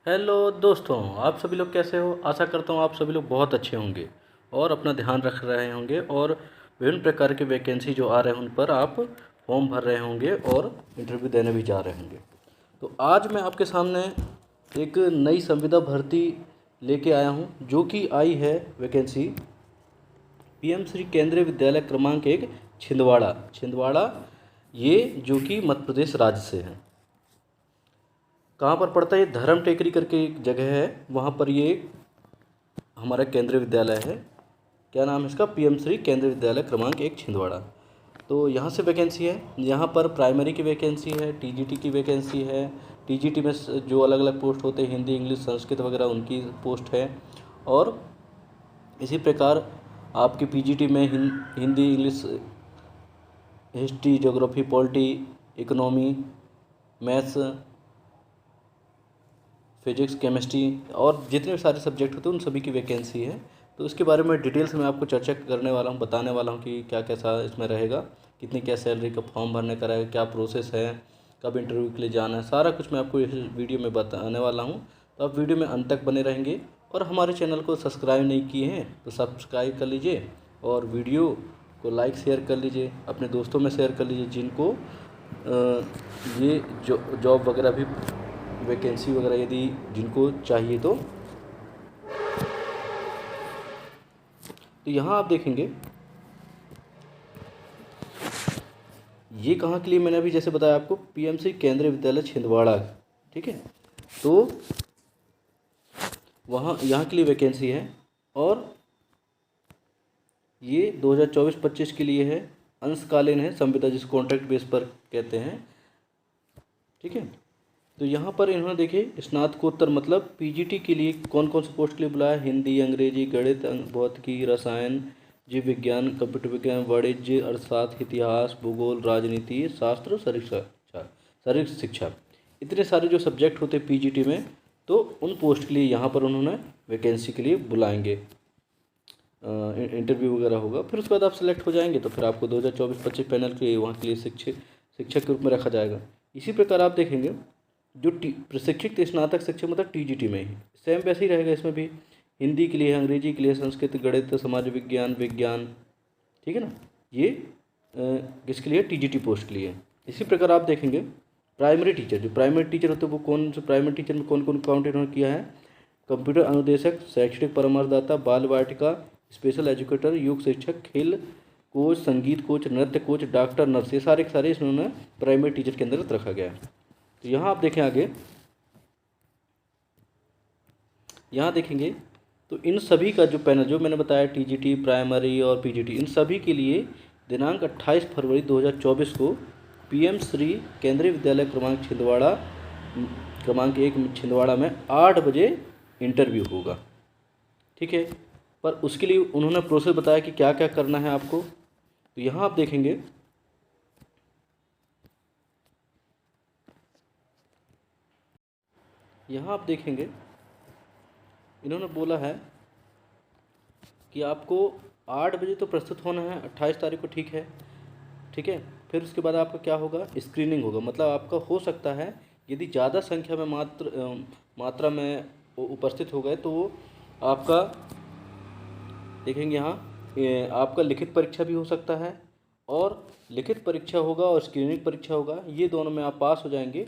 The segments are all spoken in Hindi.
हेलो दोस्तों, आप सभी लोग कैसे हो। आशा करता हूँ आप सभी लोग बहुत अच्छे होंगे और अपना ध्यान रख रहे होंगे और विभिन्न प्रकार के वैकेंसी जो आ रहे हैं उन पर आप फॉर्म भर रहे होंगे और इंटरव्यू देने भी जा रहे होंगे। तो आज मैं आपके सामने एक नई संविदा भर्ती लेके आया हूँ जो कि आई है वैकेंसी पीएम श्री केंद्रीय विद्यालय क्रमांक 1 छिंदवाड़ा ये जो कि मध्य प्रदेश राज्य से है। कहाँ पर पड़ता है? ये धर्म टेकरी करके एक जगह है, वहाँ पर ये हमारा केंद्रीय विद्यालय है। क्या नाम है इसका? पीएम श्री केंद्रीय विद्यालय क्रमांक 1 छिंदवाड़ा। तो यहाँ से वैकेंसी है। यहाँ पर प्राइमरी की वैकेंसी है, टीजीटी की वैकेंसी है। टीजीटी में जो अलग अलग पोस्ट होते हैं, हिंदी, इंग्लिश, संस्कृत वगैरह, उनकी पोस्ट है। और इसी प्रकार आपकी पीजीटी में Hindi, English, history, geography, polity, economy, maths, physics, chemistry और जितने भी सारे सब्जेक्ट होते हैं उन सभी की वैकेंसी है। तो इसके बारे में डिटेल से मैं आपको चर्चा करने वाला हूँ, बताने वाला हूँ कि क्या कैसा इसमें रहेगा, कितनी क्या सैलरी, कब फॉर्म भरने का रहेगा, क्या प्रोसेस है, कब इंटरव्यू के लिए जाना है, सारा कुछ मैं आपको इस वीडियो में बताने वाला हूँ। तो आप वीडियो में अंत तक बने रहेंगे और हमारे चैनल को सब्सक्राइब नहीं किए हैं तो सब्सक्राइब कर लीजिए और वीडियो को लाइक शेयर कर लीजिए, अपने दोस्तों में शेयर कर लीजिए जिनको ये जॉब वगैरह भी, वैकेंसी वगैरह यदि जिनको चाहिए तो यहाँ आप देखेंगे ये कहाँ के लिए, मैंने अभी जैसे बताया आपको, पीएमसी केंद्रीय विद्यालय छिंदवाड़ा, ठीक है। तो वहाँ यहाँ के लिए वैकेंसी है और ये 2024-25 के लिए है। अंशकालीन है, संविदा जिस कॉन्ट्रैक्ट बेस पर कहते हैं, ठीक है। तो यहाँ पर इन्होंने देखिए स्नातकोत्तर मतलब पीजीटी के लिए कौन कौन से पोस्ट के लिए बुलाया? हिंदी, अंग्रेजी, गणित, भौतिकी, रसायन, जीव विज्ञान, कंप्यूटर विज्ञान, वाणिज्य, अर्थशास्त्र, इतिहास, भूगोल, राजनीति शास्त्र, शारीरिक शिक्षा, इतने सारे जो सब्जेक्ट होते हैं पीजीटी में, तो उन पोस्ट के लिए यहाँ पर उन्होंने वैकेंसी के लिए बुलाएंगे। इंटरव्यू वगैरह होगा, फिर उसके बाद आप सेलेक्ट हो जाएंगे तो फिर आपको 2024-25 पैनल के वहाँ के लिए शिक्षक के रूप में रखा जाएगा। इसी प्रकार आप देखेंगे जो प्रशिक्षित स्नातक शिक्षक मतलब टीजीटी में ही सेम वैसे ही रहेगा। इसमें भी हिंदी के लिए, अंग्रेजी के लिए, संस्कृत, गणित, समाज विज्ञान, ठीक है ना। ये किसके लिए? टीजीटी पोस्ट के लिए। इसी प्रकार आप देखेंगे प्राइमरी टीचर, जो प्राइमरी टीचर होते हैं वो कौन से, प्राइमरी टीचर में कौन कौन काउंट इन्होंने किया है? कंप्यूटर अनुदेशक, शैक्षणिक परामर्शदाता, बाल वाटिका, स्पेशल एजुकेटर, योग शिक्षक, खेल कोच, संगीत कोच, नृत्य कोच, डॉक्टर, नर्स, ये सारे के सारे इसमें प्राइमरी टीचर के अंदर रखा गया है। तो यहाँ आप देखें आगे, यहाँ देखेंगे तो इन सभी का जो पैनल जो मैंने बताया, टीजीटी, प्राइमरी और पीजीटी, इन सभी के लिए दिनांक 28 फरवरी 2024 को पीएम श्री केंद्रीय विद्यालय क्रमांक 1 छिंदवाड़ा में 8 बजे इंटरव्यू होगा, ठीक है। पर उसके लिए उन्होंने प्रोसेस बताया कि क्या क्या करना है आपको। तो यहाँ आप देखेंगे इन्होंने बोला है कि आपको 8 बजे तो प्रस्तुत होना है 28 तारीख को, ठीक है, ठीक है। फिर उसके बाद आपका क्या होगा? स्क्रीनिंग होगा, मतलब आपका हो सकता है यदि ज़्यादा संख्या में मात्रा में उपस्थित हो गए तो वो आपका देखेंगे यहाँ आपका लिखित परीक्षा भी हो सकता है, और लिखित परीक्षा होगा और स्क्रीनिंग परीक्षा होगा, ये दोनों में आप पास हो जाएंगे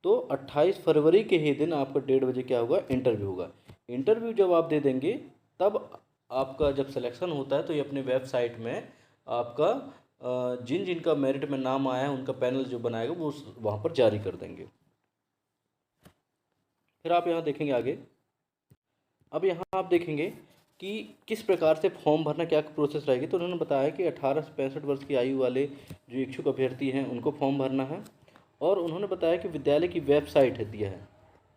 तो 28 फरवरी के ही दिन आपका 1:30 बजे क्या होगा? इंटरव्यू होगा। इंटरव्यू जब आप दे देंगे तब आपका जब सिलेक्शन होता है तो ये अपने वेबसाइट में आपका जिन जिनका मेरिट में नाम आया है उनका पैनल जो बनाएगा वो वहाँ पर जारी कर देंगे। फिर आप यहाँ देखेंगे आगे, अब यहाँ आप देखेंगे कि किस प्रकार से फॉर्म भरना, क्या प्रोसेस रहेगी। तो उन्होंने बताया कि 18 से 65 वर्ष की आयु वाले जो इच्छुक अभ्यर्थी हैं उनको फॉर्म भरना है, और उन्होंने बताया कि विद्यालय की वेबसाइट है दिया है।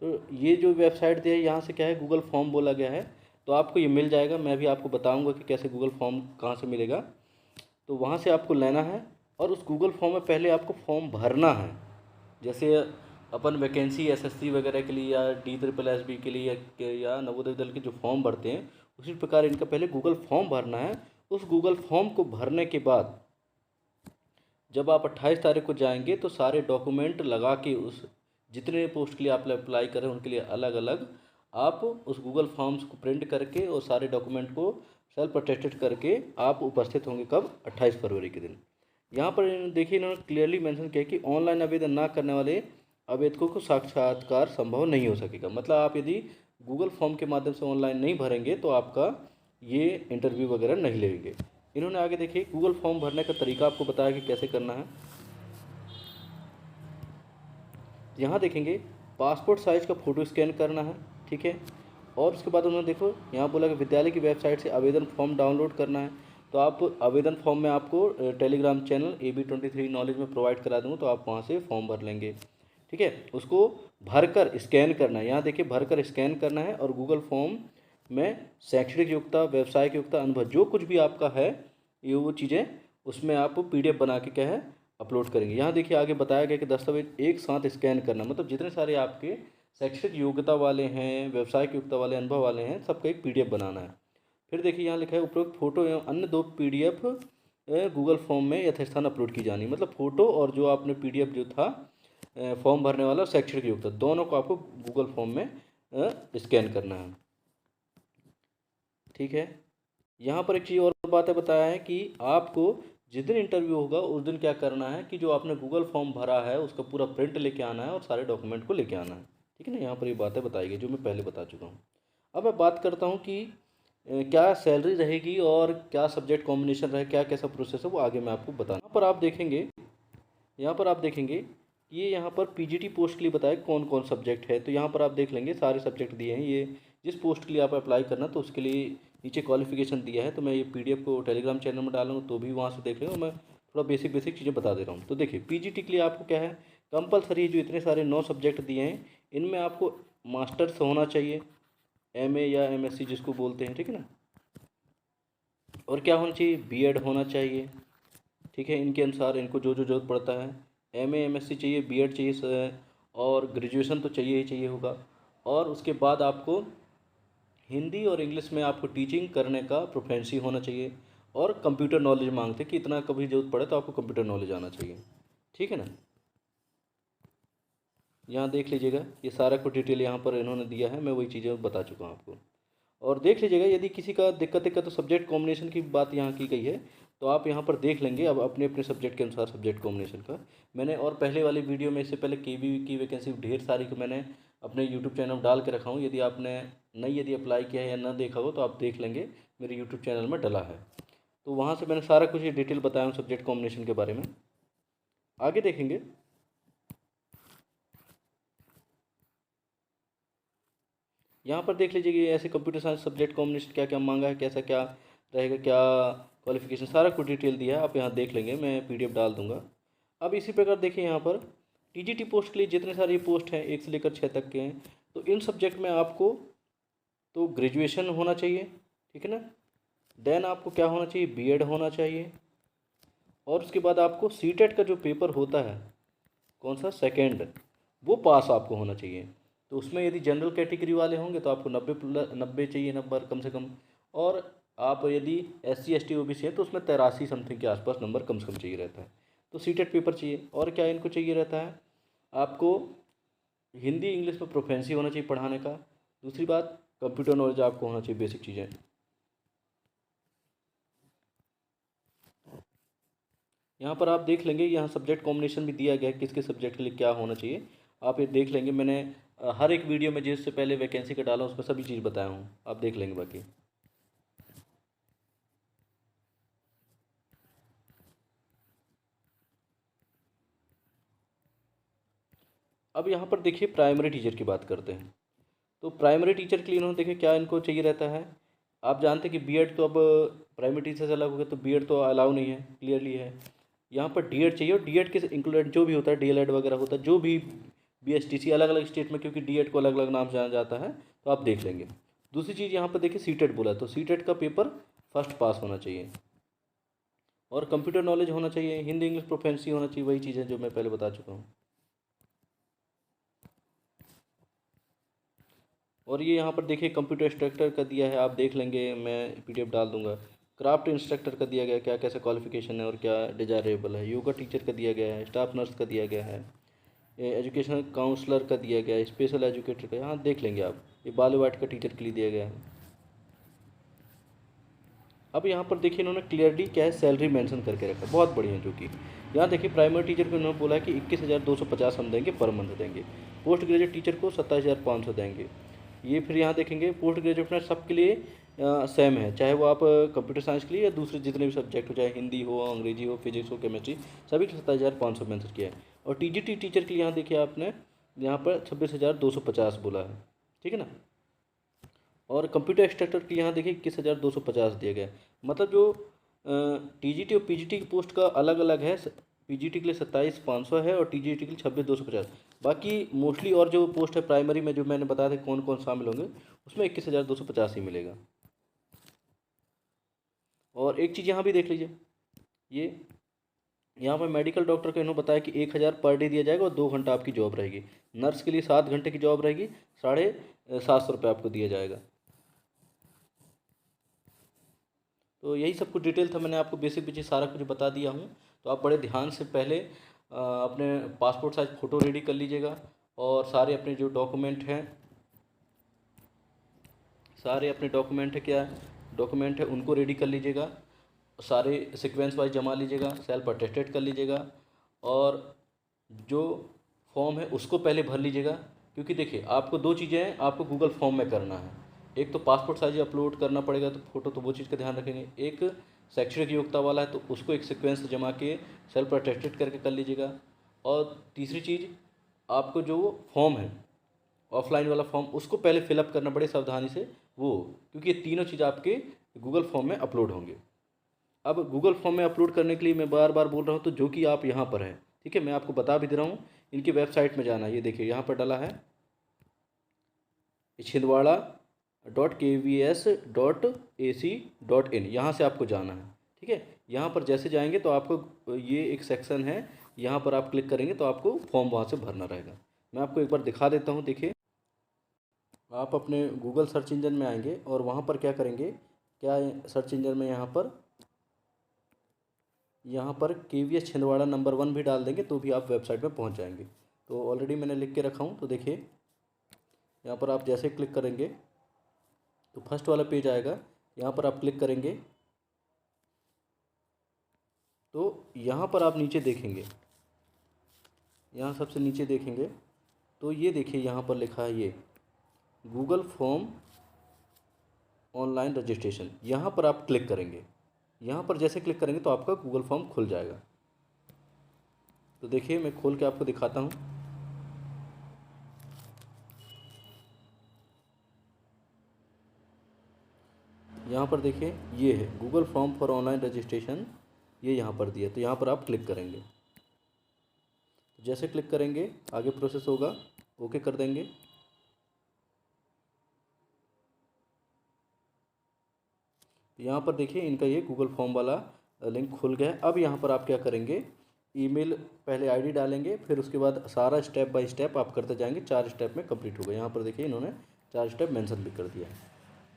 तो ये जो वेबसाइट दिया है यहाँ से क्या है? गूगल फॉर्म बोला गया है, तो आपको ये मिल जाएगा। मैं भी आपको बताऊँगा कि कैसे गूगल फॉर्म कहाँ से मिलेगा। तो वहाँ से आपको लेना है और उस गूगल फॉर्म में पहले आपको फॉर्म भरना है। जैसे अपन वैकेंसी एसएससी वगैरह के लिए या DSSB के लिए या नवोदय दल के जो फॉर्म भरते हैं, उसी प्रकार इनका पहले गूगल फॉर्म भरना है। उस गूगल फॉर्म को भरने के बाद जब आप 28 तारीख को जाएंगे तो सारे डॉक्यूमेंट लगा के उस जितने पोस्ट के लिए आप अप्लाई करें उनके लिए अलग अलग आप उस गूगल फॉर्म्स को प्रिंट करके और सारे डॉक्यूमेंट को सेल्फ अटेस्टेड करके आप उपस्थित होंगे कब 28 फरवरी के दिन। यहाँ पर देखिए इन्होंने क्लियरली मेंशन किया कि ऑनलाइन आवेदन ना करने वाले आवेदकों को साक्षात्कार संभव नहीं हो सकेगा। मतलब आप यदि गूगल फॉर्म के माध्यम से ऑनलाइन नहीं भरेंगे तो आपका ये इंटरव्यू वगैरह नहीं लेंगे। इन्होंने आगे देखिए गूगल फॉर्म भरने का तरीका आपको बताया कि कैसे करना है। यहाँ देखेंगे पासपोर्ट साइज़ का फ़ोटो स्कैन करना है, ठीक है। और उसके बाद उन्होंने देखो यहाँ बोला कि विद्यालय की वेबसाइट से आवेदन फॉर्म डाउनलोड करना है। तो आप आवेदन फॉर्म में आपको टेलीग्राम चैनल AB23 नॉलेज में प्रोवाइड करा दूँगा, तो आप वहाँ से फॉर्म भर लेंगे, ठीक है। उसको भरकर स्कैन करना है, यहाँ देखिए भरकर स्कैन करना है और गूगल फॉर्म में शैक्षणिक योग्यता, व्यवसायिक योग्यता, अनुभव जो कुछ भी आपका है ये वो चीज़ें उसमें आप PDF बना के क्या है अपलोड करेंगे। यहाँ देखिए आगे बताया गया कि दस्तावेज एक साथ स्कैन करना, मतलब जितने सारे आपके शैक्षणिक योग्यता वाले हैं, व्यवसायिक योग्यता वाले, अनुभव वाले हैं, सबका एक PDF बनाना है। फिर देखिए यहाँ लिखा है उपरोक्त फोटो एवं अन्य 2 PDF गूगल फॉर्म में यथास्थान अपलोड की जानी। मतलब फ़ोटो और जो आपने PDF जो था फॉर्म भरने वाला शैक्षणिक योग्यता दोनों को आपको गूगल फॉर्म में स्कैन करना है, ठीक है। यहाँ पर एक चीज़ और बातें बताया है कि आपको जिस दिन इंटरव्यू होगा उस दिन क्या करना है कि जो आपने गूगल फॉर्म भरा है उसका पूरा प्रिंट लेके आना है और सारे डॉक्यूमेंट को लेके आना है, ठीक है ना। यहाँ पर ये बातें बताई गई जो मैं पहले बता चुका हूँ। अब मैं बात करता हूँ कि क्या सैलरी रहेगी और क्या सब्जेक्ट कॉम्बिनेशन रहे, क्या कैसा प्रोसेस है, वो आगे मैं आपको बताना। यहाँ पर आप देखेंगे ये यहाँ पर PGT पोस्ट के लिए बताया कौन कौन सब्जेक्ट है। तो यहाँ पर आप देख लेंगे सारे सब्जेक्ट दिए हैं। ये जिस पोस्ट के लिए आप अप्लाई करना तो उसके लिए नीचे क्वालिफिकेशन दिया है। तो मैं ये PDF को टेलीग्राम चैनल में डालूंगा तो भी वहाँ से देख लेंगे। मैं थोड़ा बेसिक चीज़ें बता दे रहा हूँ। तो देखिए PGT के लिए आपको क्या है कंपलसरी, जो इतने सारे 9 सब्जेक्ट दिए हैं इनमें आपको मास्टर्स होना चाहिए, MA या MSc जिसको बोलते हैं, ठीक है ना। और क्या होना चाहिए, B.Ed होना चाहिए, ठीक है। इनके अनुसार इनको जो जो जरूरत पड़ता है MA MSc चाहिए, B.Ed चाहिए और ग्रेजुएशन तो चाहिए ही चाहिए होगा। और उसके बाद आपको हिंदी और इंग्लिश में आपको टीचिंग करने का प्रोफिशिएंसी होना चाहिए और कंप्यूटर नॉलेज मांगते हैं कि इतना कभी जरूरत पड़े तो आपको कंप्यूटर नॉलेज आना चाहिए, ठीक है ना। यहाँ देख लीजिएगा ये सारा कुछ डिटेल यहाँ पर इन्होंने दिया है, मैं वही चीज़ें बता चुका हूँ आपको। और देख लीजिएगा यदि किसी का दिक्कत तो सब्जेक्ट कॉम्बिनेशन की बात यहाँ की गई है तो आप यहाँ पर देख लेंगे अब अपने अपने सब्जेक्ट के अनुसार सब्जेक्ट कॉम्बिनेशन का। मैंने और पहले वाली वीडियो में इससे पहले KV की वैकेंसी ढेर सारी को मैंने अपने यूट्यूब चैनल में डाल के रखा हूँ। यदि आपने यदि अप्लाई किया है या ना देखा हो तो आप देख लेंगे, मेरे यूट्यूब चैनल में डला है। तो वहाँ से मैंने सारा कुछ डिटेल बताया हूँ सब्जेक्ट कॉम्बिनेशन के बारे में। आगे देखेंगे यहाँ पर देख लीजिए ऐसे कंप्यूटर साइंस सब्जेक्ट कॉम्बिनेशन क्या क्या मांगा है, कैसा क्या रहेगा, क्या क्वालिफिकेशन, सारा कुछ डिटेल दिया है। आप यहाँ देख लेंगे, मैं PDF डाल दूंगा। अब इसी प्रकार देखिए यहाँ पर TGT पोस्ट के लिए जितने सारे पोस्ट हैं 1 से लेकर 6 तक के हैं। तो इन सब्जेक्ट में आपको तो ग्रेजुएशन होना चाहिए, ठीक है ना। देन आपको क्या होना चाहिए, B.Ed होना चाहिए। और उसके बाद आपको CTET का जो पेपर होता है कौन सा, सेकेंड, वो पास आपको होना चाहिए। तो उसमें यदि जनरल कैटेगरी वाले होंगे तो आपको 90 चाहिए नंबर कम से कम। और आप यदि SC ST OBC है तो उसमें 83 समथिंग के आसपास नंबर कम से कम चाहिए रहता है। तो CTET पेपर चाहिए। और क्या इनको चाहिए रहता है, आपको हिंदी इंग्लिश में प्रोफिशिएंसी होना चाहिए पढ़ाने का। दूसरी बात कंप्यूटर नॉलेज आपको होना चाहिए, बेसिक चीज़ें। यहाँ पर आप देख लेंगे, यहाँ सब्जेक्ट कॉम्बिनेशन भी दिया गया है किसके सब्जेक्ट के लिए क्या होना चाहिए, आप ये देख लेंगे। मैंने हर एक वीडियो में जिससे पहले वैकेंसी का डाला उसमें सभी चीज़ बताया हूँ, आप देख लेंगे बाकी। अब यहाँ पर देखिए प्राइमरी टीचर की बात करते हैं। तो प्राइमरी टीचर के लिए इन्होंने देखिए क्या इनको चाहिए रहता है। आप जानते हैं कि B.Ed तो अब प्राइमरी टीचर से अलग हो गया, तो B.Ed तो अलाउ नहीं है, क्लियरली है। यहाँ पर D.Ed चाहिए और D.Ed के इंक्लूडेड जो भी होता है DLED वगैरह होता है, जो भी BSTC अलग अलग स्टेट में, क्योंकि D.Ed को अलग अलग नाम से जाना जाता है, तो आप देख लेंगे। दूसरी चीज़ यहाँ पर देखिए CTET बोला, तो CTET का पेपर फर्स्ट पास होना चाहिए और कंप्यूटर नॉलेज होना चाहिए, हिंदी इंग्लिश प्रोफिशिएंसी होना चाहिए, वही चीज़ें जो मैं पहले बता चुका हूँ। और ये यहाँ पर देखिए कंप्यूटर इंस्ट्रक्टर का दिया है, आप देख लेंगे, मैं PDF डाल दूंगा। क्राफ्ट इंस्ट्रक्टर का दिया गया क्या कैसा क्वालिफिकेशन है और क्या डिजायरेबल है। योगा टीचर का दिया गया है, स्टाफ नर्स का दिया गया है। एजुकेशनल काउंसलर का दिया गया है, स्पेशल एजुकेटर का यहाँ देख लेंगे आप, ये बालवाटिका टीचर के लिए दिया गया है। अब यहाँ पर देखिए इन्होंने क्लियरली क्या है सैलरी मेंशन करके रखा है, बहुत बढ़िया। जो कि यहाँ देखिए प्राइमरी टीचर को इन्होंने बोला है कि 21,250 हम देंगे पर मंथ देंगे, पोस्ट ग्रेजुएट टीचर को 27,500 देंगे। ये फिर यहाँ देखेंगे पोस्ट ग्रेजुएट में सबके लिए सेम है, चाहे वो आप कंप्यूटर साइंस के लिए या दूसरे जितने भी सब्जेक्ट हो, चाहे हिंदी हो, अंग्रेजी हो, फिजिक्स हो, केमिस्ट्री, सभी के 27,500 मेंशन किया है। और टीजीटी टीचर के लिए यहाँ देखिए आपने यहाँ पर 26,250 बोला है, ठीक है ना। और कंप्यूटर एक्सट्रैक्टर के लिए यहाँ देखिए 21,250 दिया गया है। मतलब जो टीजीटी और पीजीटी की पोस्ट का अलग अलग है, पीजीटी के लिए 27,500 है और टीजीटी के लिए 26,250। बाकी मोस्टली और जो पोस्ट है प्राइमरी में जो मैंने बताया था कौन कौन शामिल होंगे, उसमें 21,250 ही मिलेगा। और एक चीज़ यहाँ भी देख लीजिए, ये यहाँ पर मेडिकल डॉक्टर का इन्होंने बताया कि 1,000 पर डे दिया जाएगा और 2 घंटा आपकी जॉब रहेगी। नर्स के लिए 7 घंटे की जॉब रहेगी, 750 रुपये आपको दिया जाएगा। तो यही सब कुछ डिटेल था, मैंने आपको बेसिक बेसिक सारा कुछ बता दिया हूँ। तो आप बड़े ध्यान से पहले अपने पासपोर्ट साइज फ़ोटो रेडी कर लीजिएगा और सारे अपने जो डॉक्यूमेंट हैं, सारे अपने डॉक्यूमेंट है क्या डॉक्यूमेंट है उनको रेडी कर लीजिएगा, सारे सीक्वेंस वाइज जमा लीजिएगा, सेल्फ अटेस्टेड कर लीजिएगा और जो फॉर्म है उसको पहले भर लीजिएगा। क्योंकि देखिए आपको दो चीज़ें हैं, आपको गूगल फॉर्म में करना है, एक तो पासपोर्ट साइज अपलोड करना पड़ेगा तो फोटो, तो वो चीज़ का ध्यान रखेंगे। एक शैक्षणिक योग्यता वाला है तो उसको एक सीक्वेंस जमा के सेल्फ अटेस्टेड करके कर लीजिएगा। और तीसरी चीज़, आपको जो फॉर्म है ऑफलाइन वाला फॉर्म उसको पहले फिलअप करना पड़े सावधानी से वो, क्योंकि ये तीनों चीज़ आपके गूगल फॉर्म में अपलोड होंगे। अब गूगल फॉर्म में अपलोड करने के लिए मैं बार बार बोल रहा हूँ, तो जो कि आप यहाँ पर हैं, ठीक है, मैं आपको बता भी दे रहा हूँ, इनकी वेबसाइट में जाना है। ये देखिए यहाँ पर डाला है छिंदवाड़ा.kvs.ac.in, यहाँ से आपको जाना है, ठीक है। यहाँ पर जैसे जाएंगे तो आपको ये एक सेक्शन है, यहाँ पर आप क्लिक करेंगे तो आपको फॉर्म वहाँ से भरना रहेगा। मैं आपको एक बार दिखा देता हूँ। देखिए आप अपने गूगल सर्च इंजन में आएंगे और वहाँ पर क्या करेंगे, क्या सर्च इंजन में यहाँ पर KVS छिंदवाड़ा नंबर 1 भी डाल देंगे तो भी आप वेबसाइट में पहुँच जाएंगे। तो ऑलरेडी मैंने लिख के रखा हूँ। तो देखिए यहाँ पर आप जैसे क्लिक करेंगे तो फर्स्ट वाला पेज आएगा, यहाँ पर आप क्लिक करेंगे तो यहाँ पर आप नीचे देखेंगे, यहाँ सबसे नीचे देखेंगे तो ये देखिए यहाँ पर लिखा है ये गूगल फॉर्म ऑनलाइन रजिस्ट्रेशन, यहाँ पर आप क्लिक करेंगे। यहाँ पर जैसे क्लिक करेंगे तो आपका गूगल फॉर्म खुल जाएगा। तो देखिए मैं खोल के आपको दिखाता हूँ। यहाँ पर देखिए ये है Google form for online registration, ये यहाँ पर दिया, तो यहाँ पर आप क्लिक करेंगे। जैसे क्लिक करेंगे आगे प्रोसेस होगा, ओके कर देंगे। यहाँ पर देखिए इनका ये गूगल फॉर्म वाला लिंक खुल गया है। अब यहाँ पर आप क्या करेंगे, ईमेल पहले आईडी डालेंगे, फिर उसके बाद सारा स्टेप बाय स्टेप आप करते जाएंगे, 4 स्टेप में कंप्लीट होगा। यहाँ पर देखिए इन्होंने 4 स्टेप मेंशन भी कर दिया है।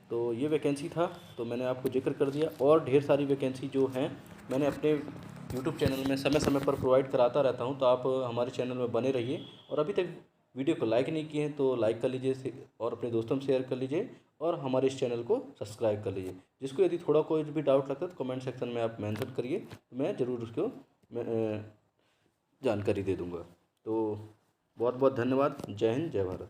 तो ये वैकेंसी था, तो मैंने आपको जिक्र कर दिया। और ढेर सारी वैकेंसी जो हैं मैंने अपने यूट्यूब चैनल में समय समय पर प्रोवाइड कराता रहता हूँ, तो आप हमारे चैनल में बने रहिए। और अभी तक वीडियो को लाइक नहीं किए हैं तो लाइक कर लीजिए और अपने दोस्तों में शेयर कर लीजिए और हमारे इस चैनल को सब्सक्राइब कर लीजिए। जिसको यदि थोड़ा कोई भी डाउट लगता है तो कमेंट सेक्शन में आप मेंशन करिए, तो मैं ज़रूर उसको जानकारी दे दूँगा। तो बहुत बहुत धन्यवाद। जय हिंद, जय भारत।